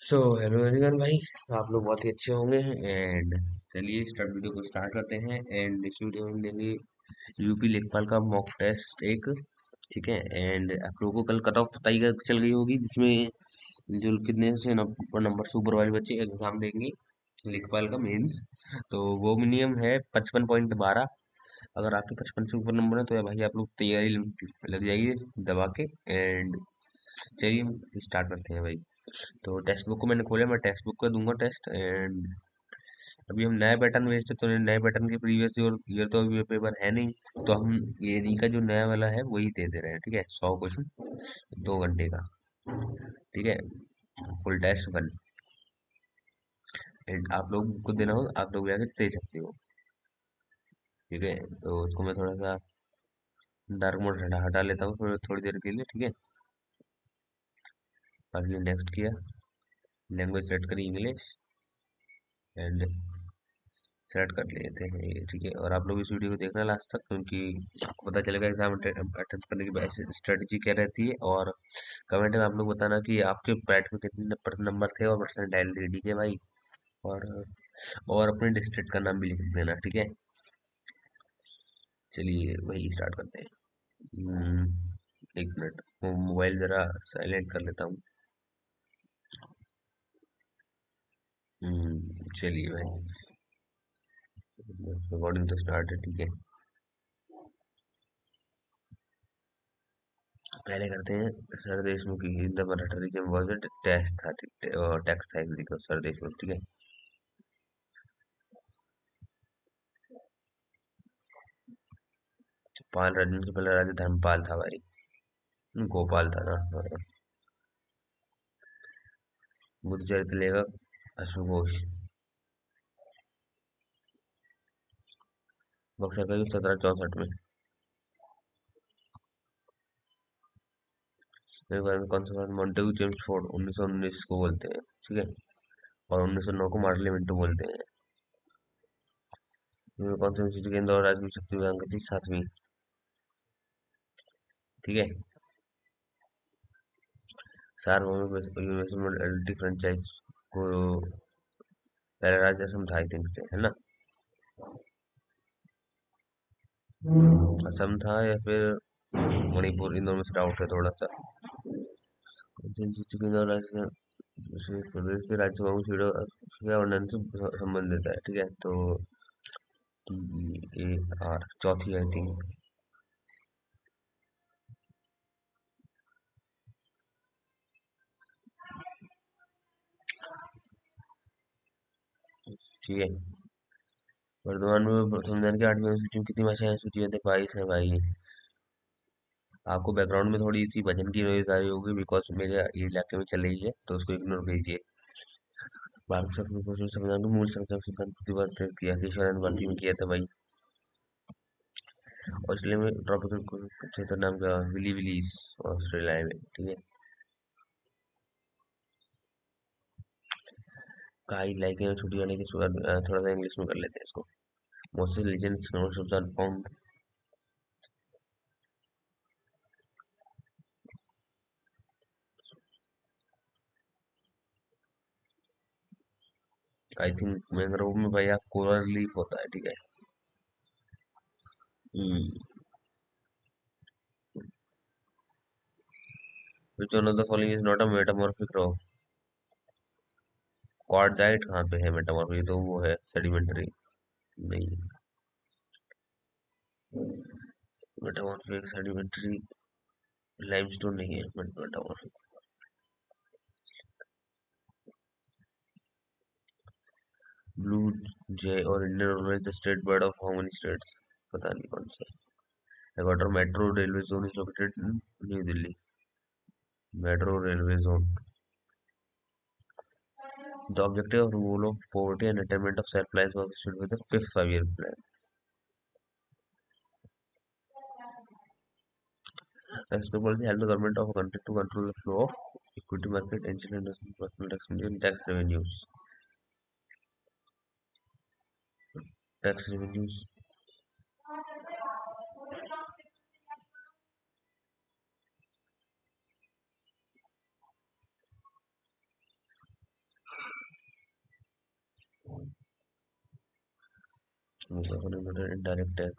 So hello everyone भाई। आप लोग बहुत ही अच्छे होंगे एंड चलिए स्टार्ट वीडियो को स्टार्ट करते हैं। एंड इस वीडियो में हम लेंगे यूपी लेखपाल का मॉक टेस्ट एक। ठीक है। एंड आप लोगों को कल कट ऑफ पता ही चल गई होगी, जिसमें जो कितने से नंबर से ऊपर वाले बच्चे एग्जाम देंगे लेखपाल का मेंस। तो वो मिनिमम है 55.12। अगर आपके 55 से ऊपर नंबर है तो या भाई आप लोग तैयारी लग जाइए दबा के। एंड चलिए स्टार्ट करते हैं भाई। तो टेक्स्ट बुक को मैंने खोला, मैं टेक्स्ट बुक का दूंगा टेस्ट। एंड अभी हम नया पैटर्न भेजते तो नए पैटर्न के प्रीवियस ईयर ईयर तो अभी पेपर है नहीं, तो हम ये नहीं का जो नया वाला है वही दे दे रहे हैं। ठीक है, 100 क्वेश्चन 2 घंटे का। ठीक है, फुल टेस्ट वन। एंड आप लोग को देना हो आप लोग जाके दे सकते हो। ठीक है, तो उसको मैं थोड़ा सा डार्क मोड हटा लेता हूँ थोड़ी देर के लिए। ठीक है, बाकी नेक्स्ट किया, लैंग्वेज सेट करी इंग्लिश एंड सेलेक्ट कर लेते हैं ये। ठीक है, और आप लोग इस वीडियो को देखना लास्ट तक, क्योंकि आपको पता चलेगा एग्जाम अटेम्प्ट करने की स्ट्रेटजी क्या रहती है। और कमेंट में आप लोग बताना कि आपके पैट में कितने नंबर थे और परसेंटाइल थी। ठीक है भाई। और और अपने डिस्ट्रिक्ट का नाम भी लिख देना। ठीक है, चलिए वही स्टार्ट करते हैं। एक मिनट, मोबाइल जरा साइलेंट कर लेता हूँ। चलिए भाई, रिकॉर्डिंग तो स्टार्ट है। ठीक है, पहले करते हैं सर देशमुख की the Maratha region was it test था। टैक्स था एक देखो सर देशमुख। ठीक है, पाल राजन के पहले राजा धर्मपाल था भाई। गोपाल था ना, हाँ। बुद्ध चरित्र लेखक अश्वघोष। बक्सर का युद्ध 1764 में। मेरे बारे में कौन सा बात, मोंटेगू जेम्स फोर्ड 1919 को बोलते हैं। ठीक है, और 1909 को मार्लिमेंटो बोलते हैं। इनमें कौन सी अनुसूची केंद्र और राज्य की शक्ति प्रदान करती है? 7वीं। ठीक है, सार्वभौमिक यूनिवर्सल फ्रेंचाइज को पहला राज्य असम था आई थिंक से, है ना? असम था या फिर मणिपुर, इन दोनों में से डाउट है थोड़ा सा। केंद्र और राज्य प्रदेश के राज्यसभा में सीटों के वर्णन से संबंधित है। ठीक है, तो TEAR चौथी आई थिंक। ठीक है, वर्तमान में संविधान की 8वीं अनुसूची में कितनी भाषाएं हैं? सूची है 22 है भाई। आपको बैकग्राउंड में थोड़ी सी भजन की नॉइज आ रही होगी, बिकॉज मेरे ये इलाके में चल रही है, तो उसको इग्नोर कीजिए। भारत संविधान के मूल संविधान सिद्धांत प्रतिपादित किया केशवानंद भारती में किया था भाई। ऑस्ट्रेलिया में ट्रॉपिकल क्षेत्र नाम का विली विलीज, ऑस्ट्रेलिया में। ठीक है, काई लाइक छुट्टी जाने की थोड़ा सा इंग्लिश में कर लेते हैं इसको। Moses legends found. I think mangrove में भाई आप कोरल लीफ होता है। ठीक है। Which one of the following is not a metamorphic rock? Quartzite कहाँ पे है मेटामॉर्फिक? तो वो है सेडिमेंट्री। नहीं, मेटामॉर्फिक सेडिमेंट्री लाइमस्टोन नहीं है मेटामॉर्फिक। ब्लू जय और Indian organise the state bird of how many states? पता नहीं कौन सा। Headquarter metro railway zone is located in New Delhi. Metro railway zone. The objective of removal of poverty and attainment of self-reliance was achieved with the fifth five-year plan. Tax policy helped the government of a country to control the flow of equity market, ancient investment, personal tax and tax revenues. Tax revenues. indirect tax,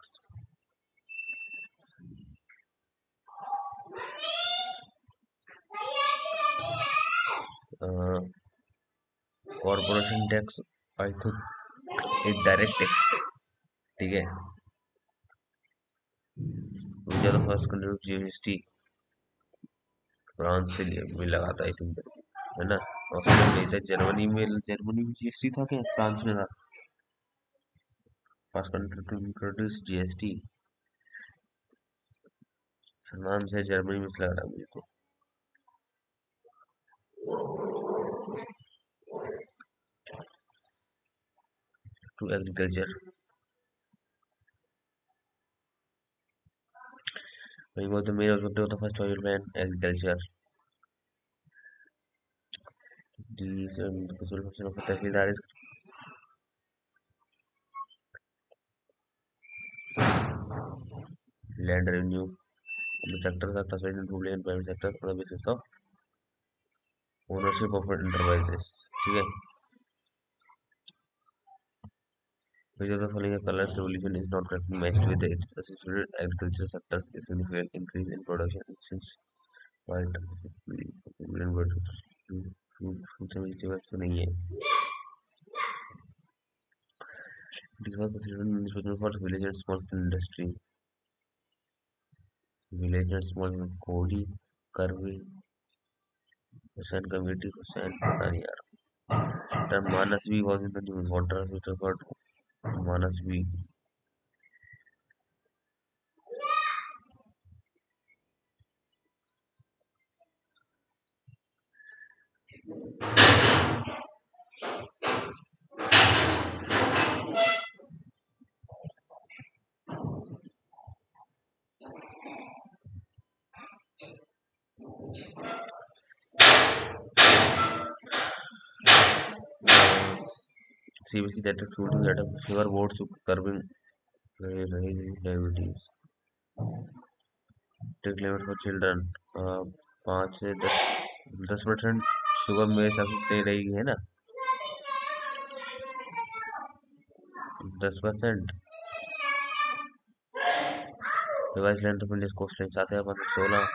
corporation tax, I think एक direct tax, ठीक है। Which are the first country GST, France से भी लगा था I think, है ना। Australia में नहीं था, जर्मनी में जीएसटी था क्या, फ्रांस में था। First country to introduce GST, France है, जर्मनी में से लग रहा है मुझे तो। टू एग्रीकल्चर, वही वो तो मेरे ऑब्जेक्टिव था, first oil man agriculture. Tehsildar, land revenue, the sectors are classified into public and private sectors on the basis of ownership of enterprises, ठीक है। Which of the following colors revolution is not correctly matched with its associated agriculture sectors, a significant increase in production since white and fruits and vegetables नहीं है। It is not considered indispensable for village and small scale industry, village and small Kohli, Karve, Hussain committee, Hussain पता नहीं यार। Term Manasvi was in the news. What does it refer to? Manasvi, CBC that is school to set up sugar boards to curbing diabetes. Take limit for children, 5 से 10% sugar मेरे हिसाब से सही रहेगी, है ना। 10%। Revise length of India coast line 7,516।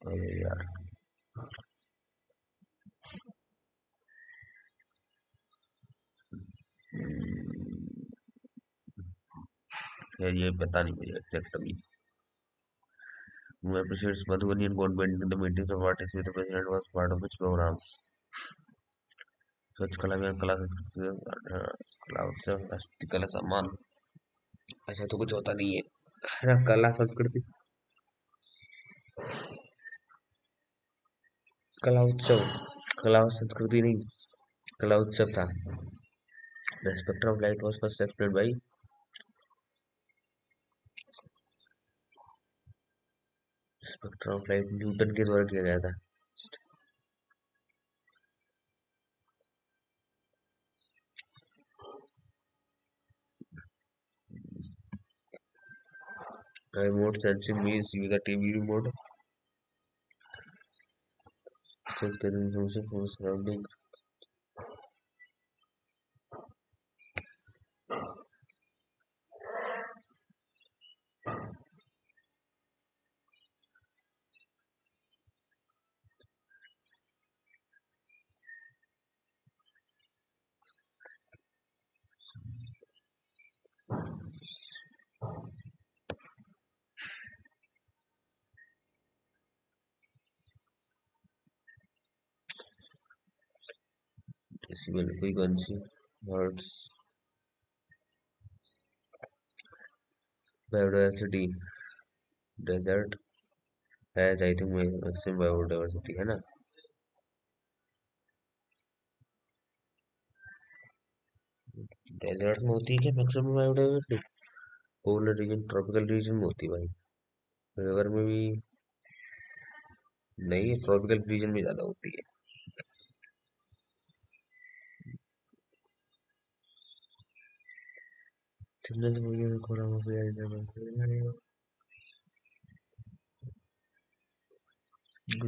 अरे यार, यार ये पता नहीं मुझे एग्जैक्ट अभी। Who appreciates Madhubani and government in the meetings of artists with the president was part of which program? स्वच्छ कला अभियान, कला संस्कृति, कला उत्सव, राष्ट्रीय कला सम्मान। ऐसा तो कुछ होता नहीं है ना, कला संस्कृति, कला उत्सव, कला और संस्कृति नहीं, कला उत्सव था। The spectrum of light was first explained bye, spectrum of light Newton के द्वारा किया गया था। Remote sensing means use a TV remote sense getting information from the surrounding. Decibel frequency, hertz, biodiversity, desert has I think maximum biodiversity, है ना। Desert में होती है क्या maximum biodiversity? Polar region, tropical region में होती है भाई, रिवर में भी नहीं है, ट्रॉपिकल रीजन में ज्यादा होती है। थिकनेस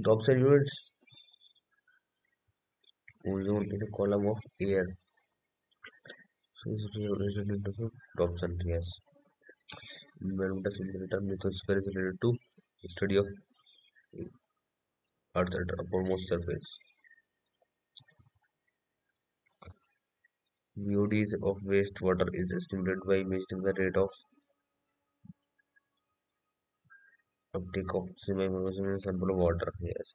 टॉप से units, Ozone in a column of air. So is related to the option, yes. Environmental simulator lithosphere is related to study of Earth's uppermost surface. BODs of wastewater is estimated by measuring the rate of uptake of oxygen in a sample of water. Yes.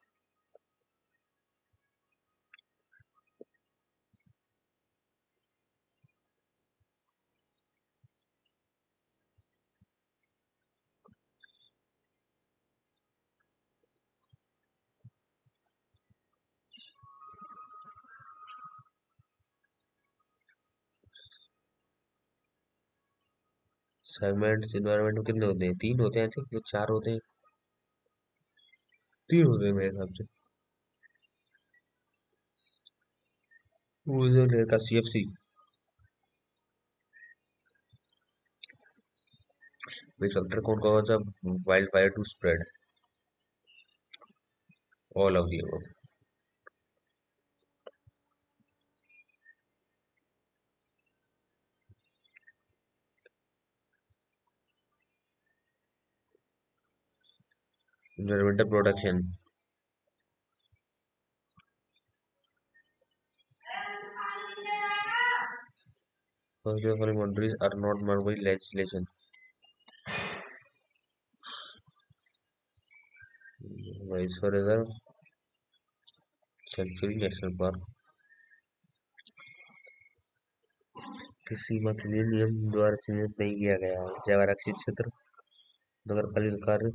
Segments environment में कितने होते हैं? 3 होते हैं, I think, या 4 होते हैं? 3 होते हैं मेरे हिसाब से। ओजोन लेयर का CFC। Which factor could cause a wildfire to spread? All of the above. Environmental protection. First, the following boundaries are not marked by legislation. Mysore Reserve, Sanctuary National Park. किस सीमा के लिए नियम द्वारा चिन्हित नहीं किया गया है? जैव आरक्षित क्षेत्र, नगर पालिका कार्य,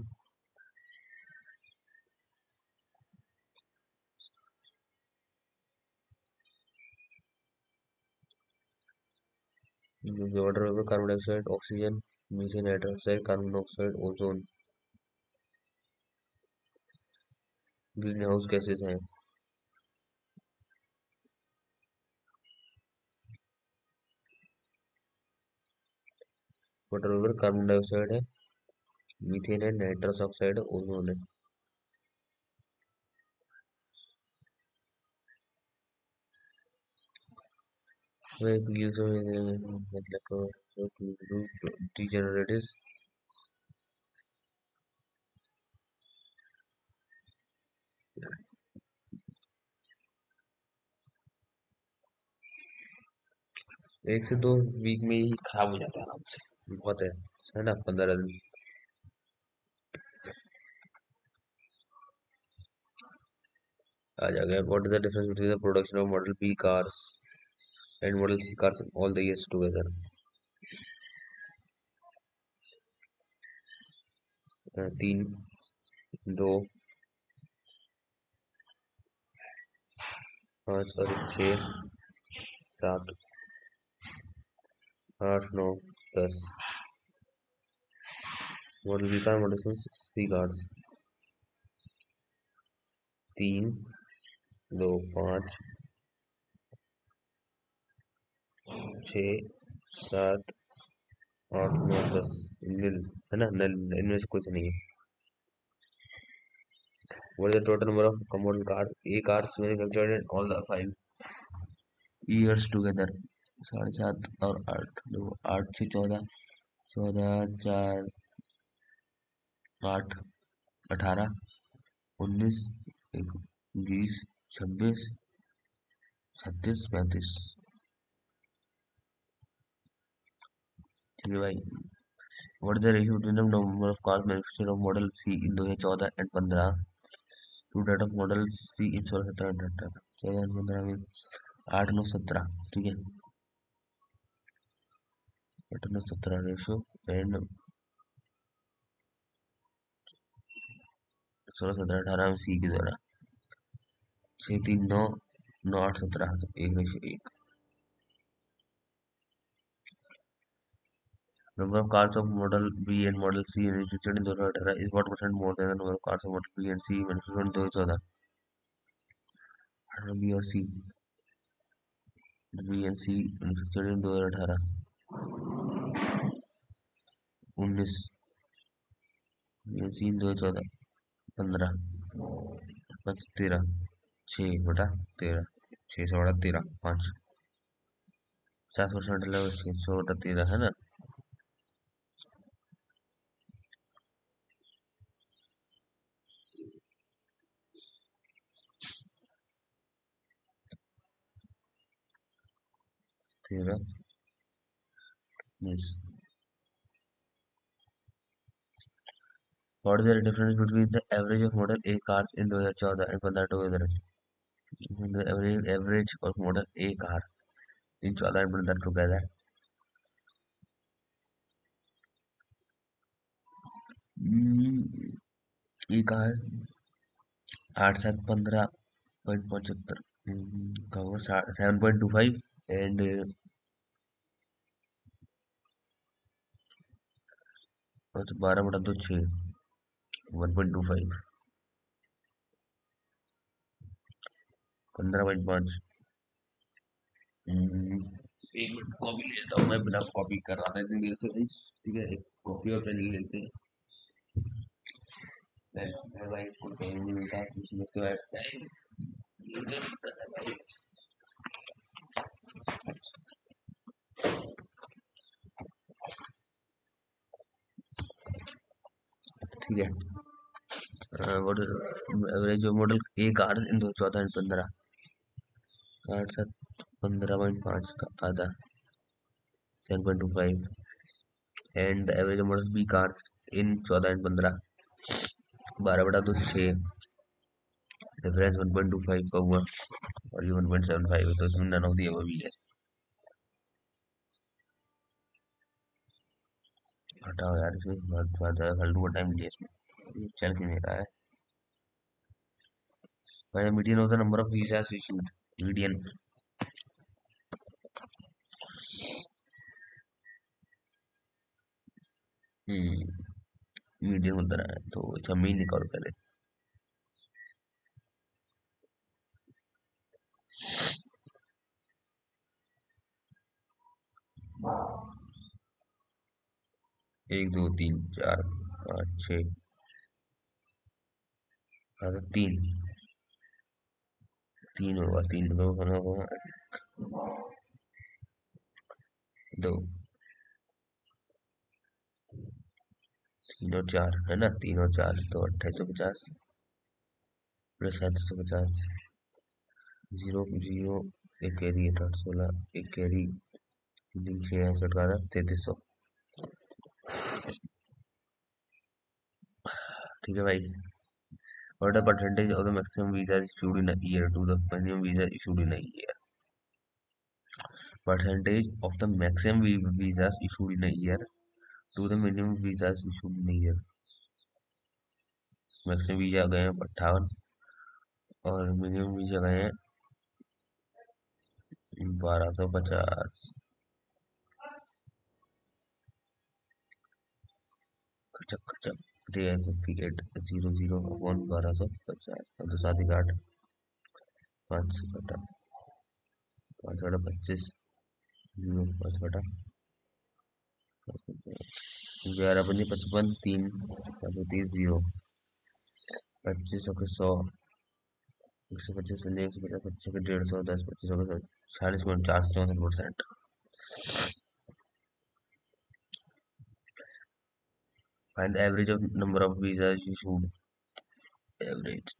water vapour, carbon dioxide, oxygen, methane, nitrous oxide, carbon monoxide, ozone. Green house gases हैं। वाटर वेपर कार्बन डाइऑक्साइड है, मीथेन है, नाइट्रस ऑक्साइड है, ओजोन है। degenerates। एक से 2 वीक में ही खराब हो जाता है आराम से, बहुत है ना, 15 दिन। आ जाएगा। What is the difference between the production of model B cars and model C cars all the years together? 3, 2, 5 और 6, 7, 8, 9, 10। Model B car, model C cars. 3, 2, 5, 6, 7, 8, 9, 10। Nil है ना, नल, इनमें से कुछ नहीं है। What is the total number of model cars? A cars manufactured in all the 5 years together? 7.5 और 8, 2, 8 से 14, 14, 4, 8, 18, 19, 20, 26, 37, 35। ठीक है भाई। What is the ratio between the number of cars manufactured of model C in 2014 and 15 to that of model C in 16, 17, 18? 14, 15 में 8, 9, 17। ठीक है, 8, 9, 17 ratio and 16, 17, 18 में सी के द्वारा 6, 3, 9, 9, 8, 17, तो 1:1। Number of cars of model B and model C manufactured in 2018 is what percent more than the number of cars of model B and C manufactured in 2014? B और C, B and C manufactured in 2018, 19, B and C in 2014, 15, 5, 13, 6/13। 600/13 5, 50% 600/13 है ना। तेरह means what is the difference between the average of model A cars in 2014 and 15 together. The average of model A cars in 14 and 15 together. ये कहा है 8 7 15.75 कहा हुआ 7.25 and 12/2 6 1.25 15.5। एक minute copy ले लेता हूँ मैं, बिना कॉपी कर रहा था इतनी देर से भाई। ठीक है, एक कॉपी और पेन ले लेते हैं। मैं भाई इसको पेन नहीं मिलता है कुछ समझ के बैठता है। ठीक है, what average model A car in 2014 and 15। 8 7 15.5 का आधा 7.25 and the average model B cars in 14 and 15 12/2 6 difference 1.25 का हुआ और ये 1.75 है, तो इसमें नन ऑफ दी अबव भी है। हटाओ यार, इसमें बहुत ज़्यादा फालतू का टाइम लिया इसमें, ये चल क्यों नहीं रहा है। भाई median of the number of visas issued, median median बता रहा है, तो अच्छा मीन निकालो पहले। एक दो तीन चार पाँच छः, हाँ तो तीन तीन होगा, तीन दो होगा, दो तीन और चार है ना, 3 और 4 तो 2850 प्लस 3750, जीरो जीरो एक कैरी 816, एक कैरी 661 का 3300। ठीक है भाई, what the percentage of the maximum visa issued in a year to the minimum visa issued in a year? Percentage of the maximum visas issued in a year to the minimum visas issued in a year। Maximum visa गए हैं 58 और minimum visa गए हैं 1250। खचक खचक 58 00 1 1250 और 2 7 8 5 बटा 5/25 zero 5/11 पंजे 55 3 730 zero 25 100 125 150 25 के 150 10 25 के 46.464%। Find the average of number of visa issued, average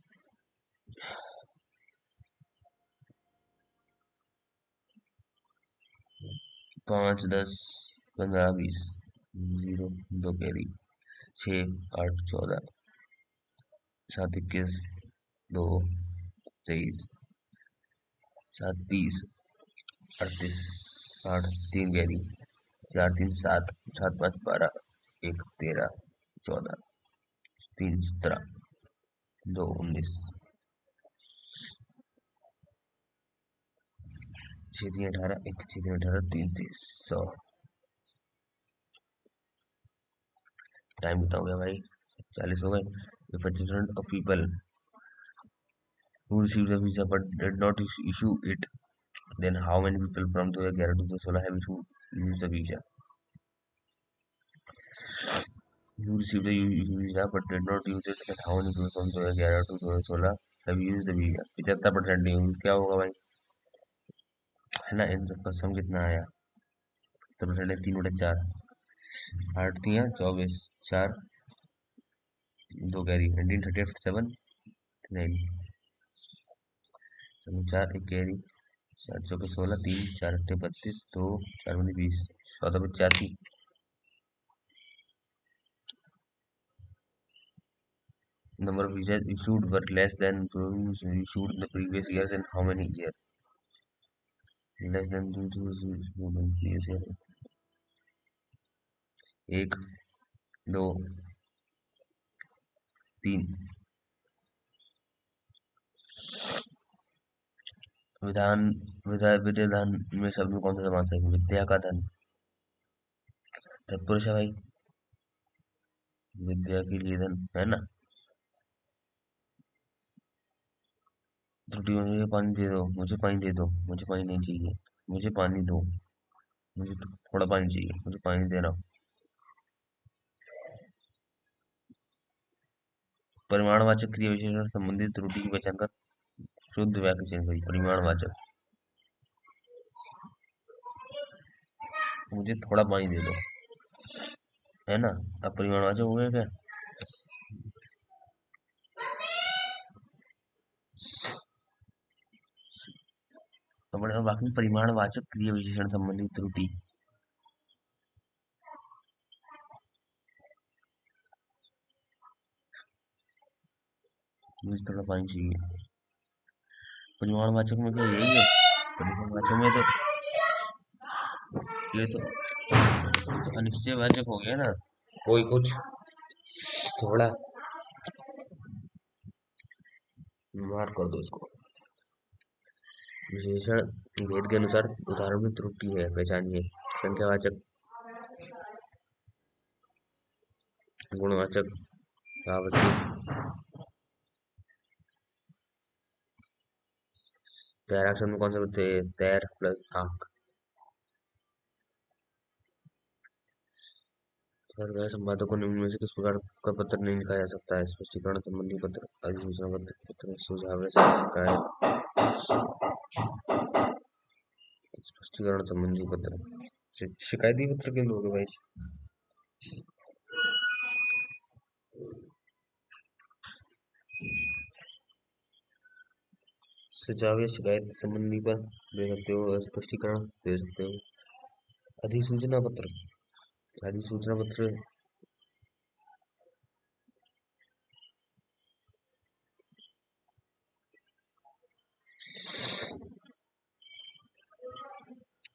5 10 15 20 zero 2 carry 6 8 14 7 21 2 23 7 30 38 8 3 carry 4 3 7 7 5 12 1 13 14 3 17 2 19 6 3 18 1 6 3 18 3 30 100। Time बताओ गया भाई, 40 हो गए। If 50% of people who received the visa but did not issue it, then how many people from 2011 to 2016 have used the visa? Who received the visa but did not use it, then how many people from 2011 to 2016 have used the visa? 75% नहीं, क्या होगा भाई? है ना। इन सबका सम कितना आया, 70% है, 3/4, 8×3 = 24, 4 2 carry, 19, 30, 57, 9, 4 1 carry, 4 4 16, 3 4 8 32, 2 4 20, 14 85। Number of visas issued were less than those issued in the previous years. In how many years? Less than those issued in previous year. 1 2 3। विधान विद्या धन में शब्द में कौन सा समास है? विद्या का धन तत्पुरुष है भाई, विद्या के लिए धन है ना। त्रुटि, मुझे पानी दे दो, मुझे पानी दे दो, मुझे पानी नहीं चाहिए, मुझे पानी दो, मुझे थोड़ा पानी चाहिए, मुझे पानी दे रहा हूँ। परिमाणवाचक क्रिया विशेषण संबंधित त्रुटि की पहचान का शुद्ध वाक्य चयन करिए। परिमाणवाचक, मुझे थोड़ा पानी दे दो, है ना। अब परिमाणवाचक हो गया क्या? अपने वाक्य में परिमाणवाचक क्रिया विशेषण संबंधित त्रुटि, मुझे थोड़ा पानी चाहिए। परिमाणवाचक में क्या यही है? परिमाणवाचक में तो ये तो अनिश्चयवाचक हो गया ना, कोई कुछ थोड़ा। मार कर दो इसको। विशेषण भेद के अनुसार उदाहरण में त्रुटि है, पहचानिए। संख्यावाचक, गुणवाचक, सावधि। तैराक में कौन सा होते हैं? तैर प्लस आंख। अगर वह संपादक को निम्न में से किस प्रकार का पत्र नहीं लिखा जा सकता है? स्पष्टीकरण संबंधी पत्र, अधिसूचना पत्र, पत्र सुझाव, शिकायत। स्पष्टीकरण संबंधी पत्र, शिकायती पत्र क्यों दोगे भाई? सुझाव या शिकायत संबंधी पर दे सकते हो, स्पष्टीकरण दे सकते हो। अधिसूचना पत्र, अधिसूचना पत्र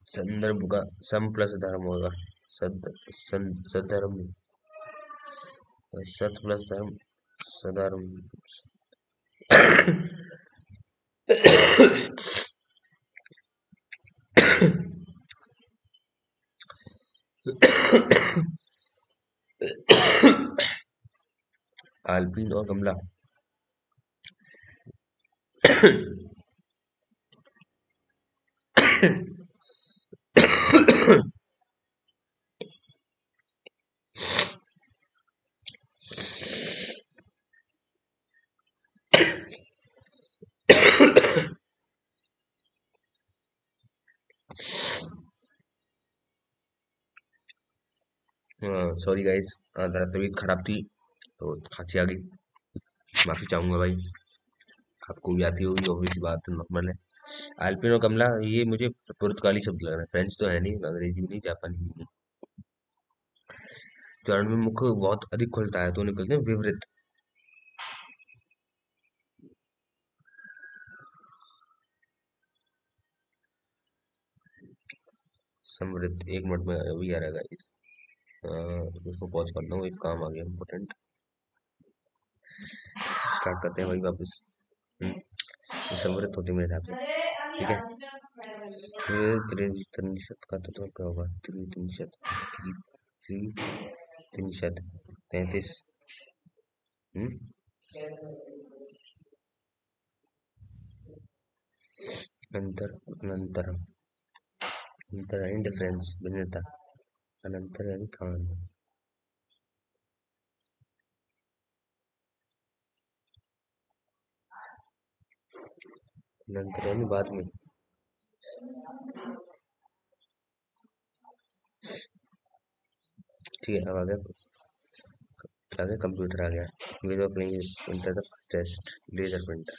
संदर्भ का सम प्लस धर्म होगा। सधर्म, सत प्लस धर्म, सधर्म। आलपीन और गमला। सॉरी गाइस, जरा तबीयत खराब थी तो खांसी आ गई, माफी चाहूंगा भाई। आपको भी आती होगी, ऑब्वियस बात है, नॉर्मल है। आल्पिन और कमला ये मुझे पुर्तगाली शब्द लग रहा है, फ्रेंच तो है नहीं, अंग्रेजी भी नहीं, जापानी भी नहीं। चरण में मुख बहुत अधिक खुलता है तो निकलते हैं विवृत। समृद्ध, 1 मिनट में अभी आ रहेगा इस, इसको पॉज करता हूँ, एक काम आ गया इम्पोर्टेंट। स्टार्ट करते हैं भाई वापस। ये समृद्ध होते मेरे हिसाब से, ठीक है। त्रिनिशत का तत्व क्या होगा? त्रिनिशत, त्रिनिशत 33। अंतर, अनंतरम, अंतर यानी डिफरेंस, भिन्नता, अनंतर यानी कारण। अनंतर यानी बाद में। ठीक है, अब आ गया कंप्यूटर आ गया। With playing printer the test laser printer.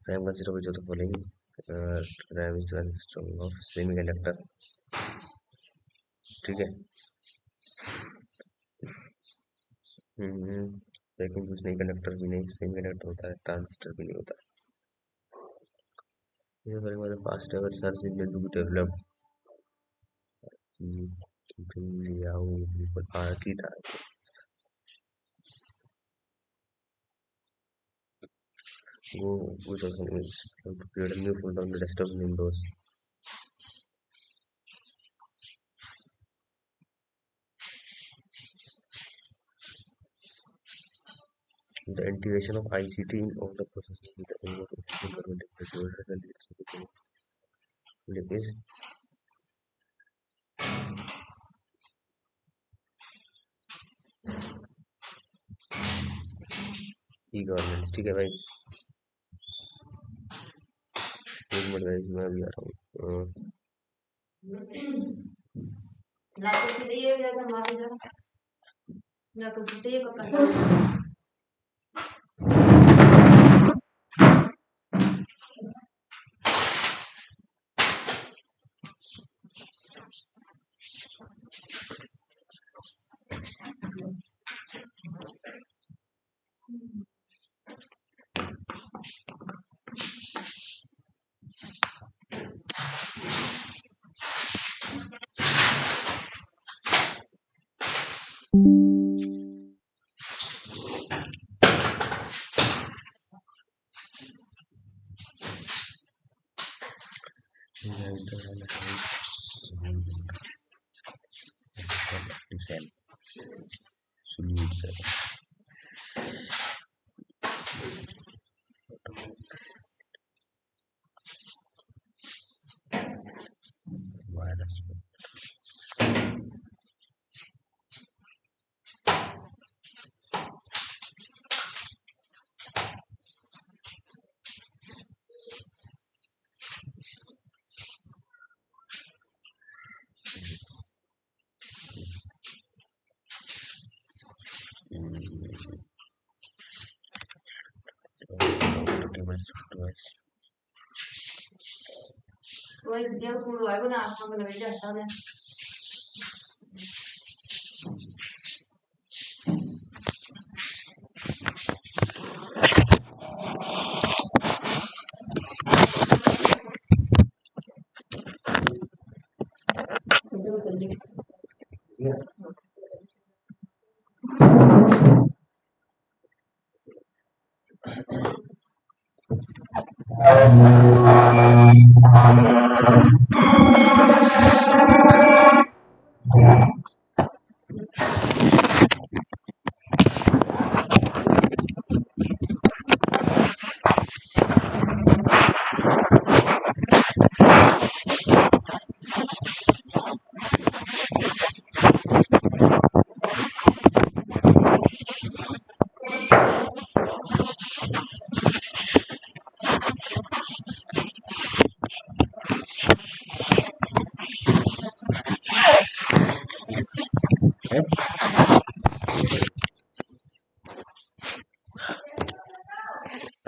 RAM consist of जो तो following RAM is consisting of semiconductor. ठीक है। लेकिन कुछ नहीं, कंडक्टर भी नहीं, सेमीकंडक्टर होता है, ट्रांजिस्टर भी नहीं होता। ये very much fast ever search engine to be developed. Yahoo people are की था। Go with also means to create a new folder on the desktop in Windows. The integration of ICT in all the processes with the aim of improving the is e-governance। ठीक है भाई, एक minute भाई, मैं अभी आ रहा हूँ। ना तो सीधे ये जाता हमारे इधर, ना तो फुटे का solution virus। वही देव गुरु है बना हम लगे जाता है।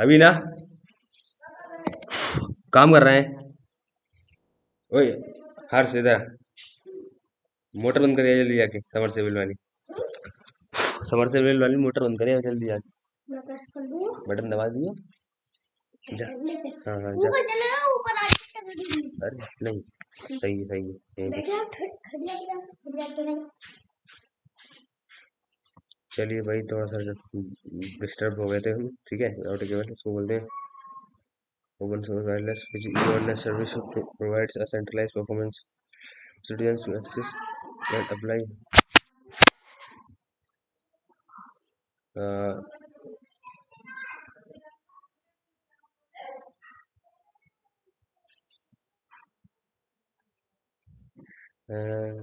अभी ना काम कर रहे हैं। ओए हर्ष इधर, मोटर बंद करिए जल्दी जाके, समरसेबल वाली मोटर बंद करिए जल्दी जाके। बटन दबा दियो जा। हाँ हाँ जा। अरे नहीं, सही है सही है। चलिए भाई, थोड़ा सा डिस्टर्ब हो गए थे हम, ठीक है। और इसको बोलते हैं open source wireless wireless service provides a centralized performance students to access and apply uh, uh,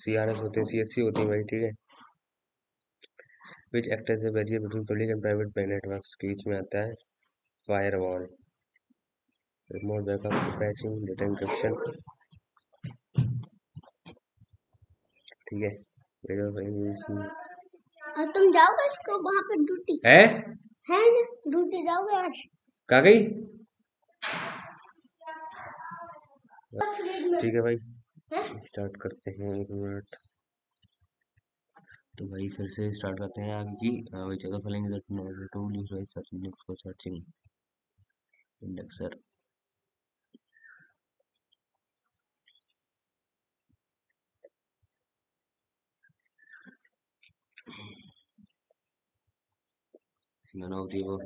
CRS होते हैं, CSC होती है भाई, ठीक है। which act as a barrier between public and private networks, के बीच में आता है firewall. Remote backup patching data encryption. ठीक है, और तुम जाओगे इसको वहाँ पे ड्यूटी है ना? ड्यूटी जाओगे आज? कहा गई? ठीक है भाई, स्टार्ट करते हैं। 1 मिनट। तो भाई फिर से स्टार्ट करते हैं आगे की। वही चलो following that tool used by search engine for searching indexer. none of the above.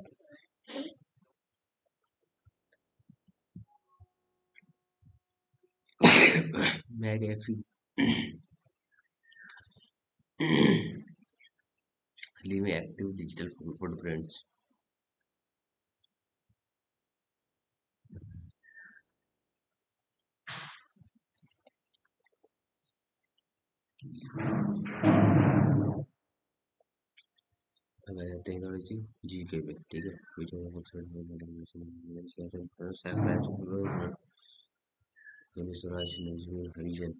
McAfee. Leaving active digital footprints. अब आ जाते हैं थोड़ी सी जीके पे। ठीक है, हरिजन।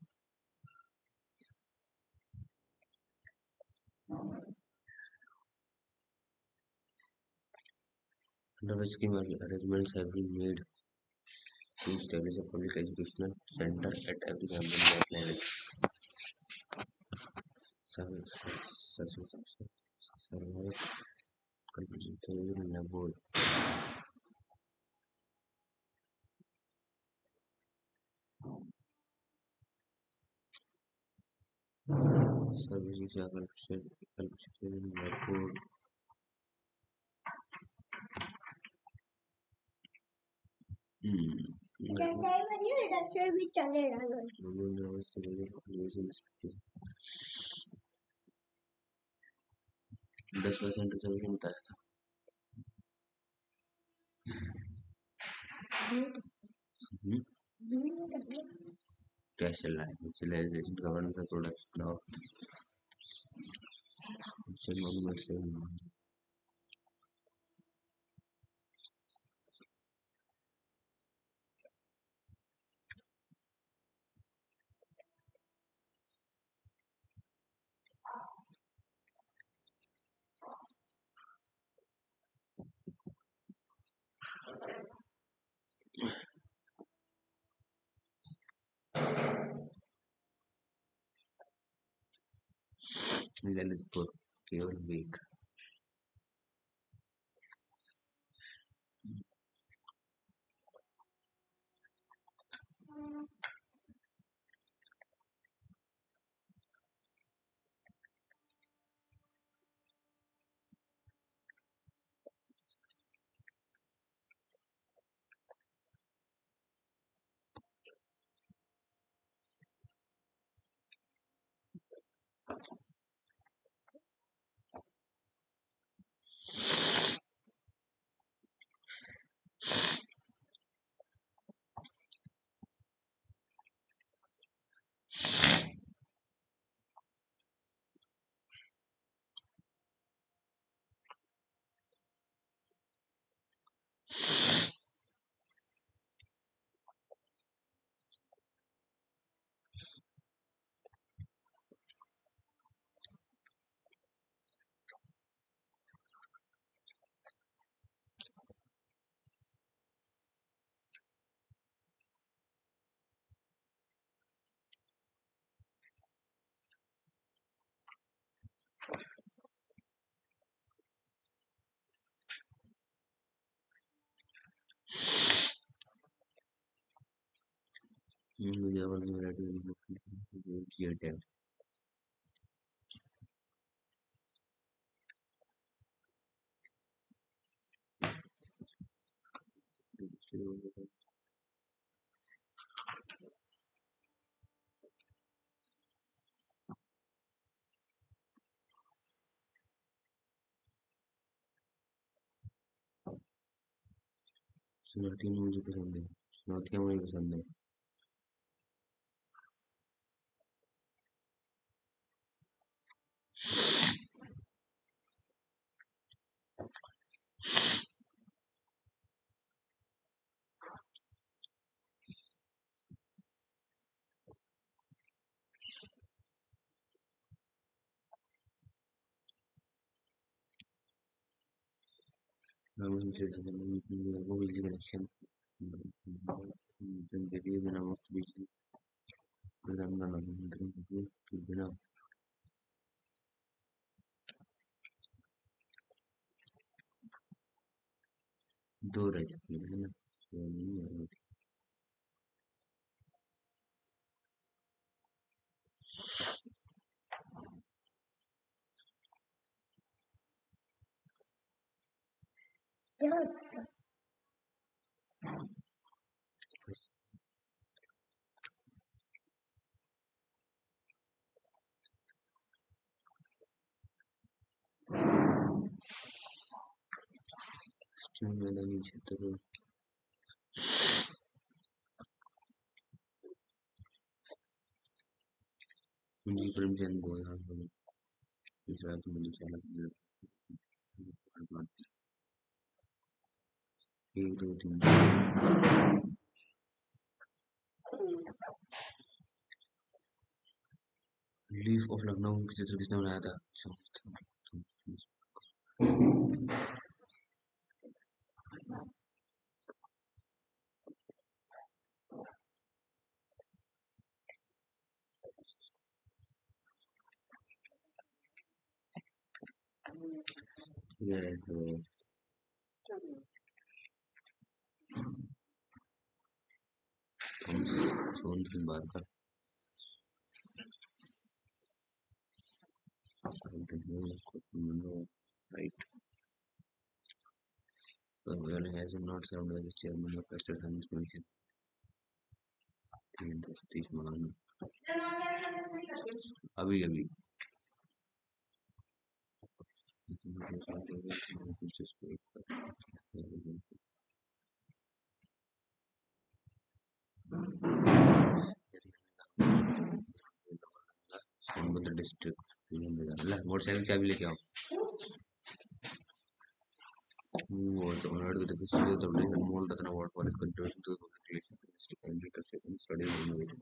Under which scheme arrangements have been made to establish a public educational center at every campus block level. Survival completion board. Services are collection board. भी चलेगा। 10% reservation बताया था। क्या चल रहा है? सिविलाइजेशन गवर्नेंस का प्रोडक्शन ऑफ ललितपुर केवल वीक। सुनाती मुझे पसंद है, सुनातियाँ मुझे पसंद है। बिजली कनेक्शन के लिए बिना मुफ्त बिजली प्रदान करना बिना दो रह चुकी है ना। मैदानी क्षेत्र पूंजी कर्मचारी गोदाम गुजरात में चालक एक दो तीन लीफ ऑफ लखनऊ का चित्र किसने बनाया था? ये तो सोन की बात कर right. Well, has not served as the chairman of Western Science Commission in the Satish Mahan. अभी अभी सोनभद्र डिस्ट्रिक्ट मोटरसाइकिल चाबी लेके आओ। Honored with the History of the British and Mole Ratna Award for his contribution to the public relations industry and leadership in study and innovation.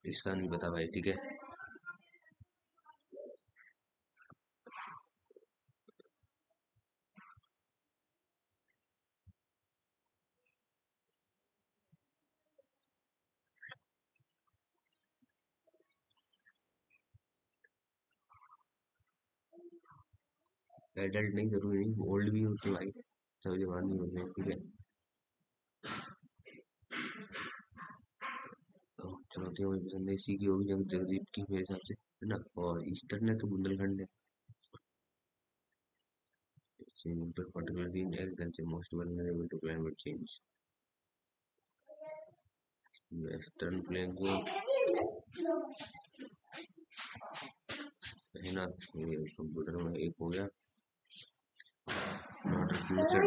इसका नहीं पता भाई, ठीक है। एडल्ट नहीं, जरूरी नहीं, ओल्ड भी होते हैं भाई, सब जवान नहीं होते हैं, ठीक है। चुनौतियां मुझे पसंद है, इसी की होगी जगदीप की मेरे हिसाब से, है ना। और ईस्टर्न है तो बुंदेलखंड है। particularly in agriculture most vulnerable to climate change. Western plain जो है ना, ये कंप्यूटर में एक हो गया।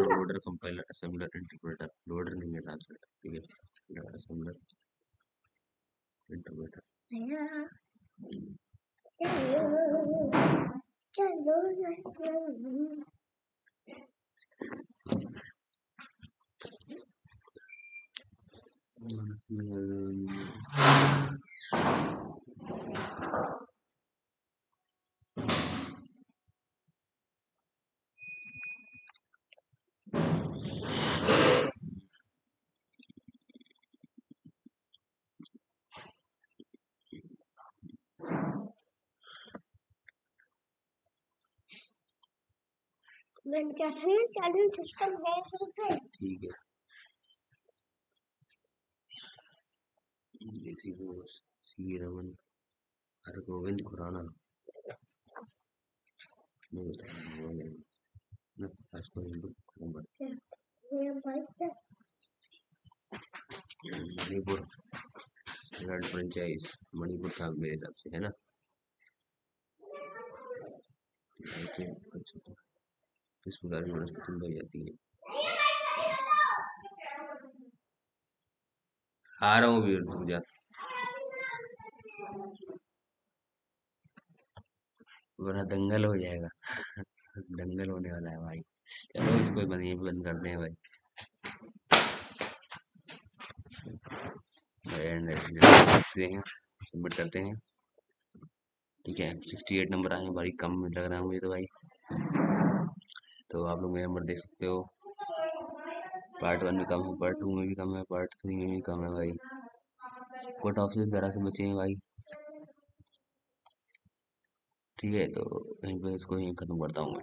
Loader compiler assembler interpreter, loader नहीं है ट्रांसलेटर, ठीक है। असेंबलर इंटरप्रेटर मैंने क्या था ना, चार्जिंग सिस्टम है फिर ठीक है। देसी बोस सी रमन हरगोविंद खुराना नहीं बताया ना, इसको हिंदू मणिपुर रेड फ्रेंचाइज मणिपुर था मेरे हिसाब से, है ना। किस प्रकार की वनस्पति पाई जाती है? आ रहा हूँ भी पूजा। पूरा दंगल हो जाएगा। दंगल होने वाला है भाई। चलो इसको बंद, यहीं पे बंद करते हैं भाई। एंड देखते हैं, सबमिट करते हैं। ठीक है, 68 नंबर आए हैं भाई, कम लग रहा है मुझे तो भाई। तो आप लोग मेरे नंबर देख सकते हो, पार्ट 1 में कम है, पार्ट 2 में भी कम है, पार्ट 3 में भी कम है भाई। कट ऑफ से जरा से बचे हैं भाई। ठीक है, तो यहीं पे इसको यहीं खत्म करता हूँ मैं।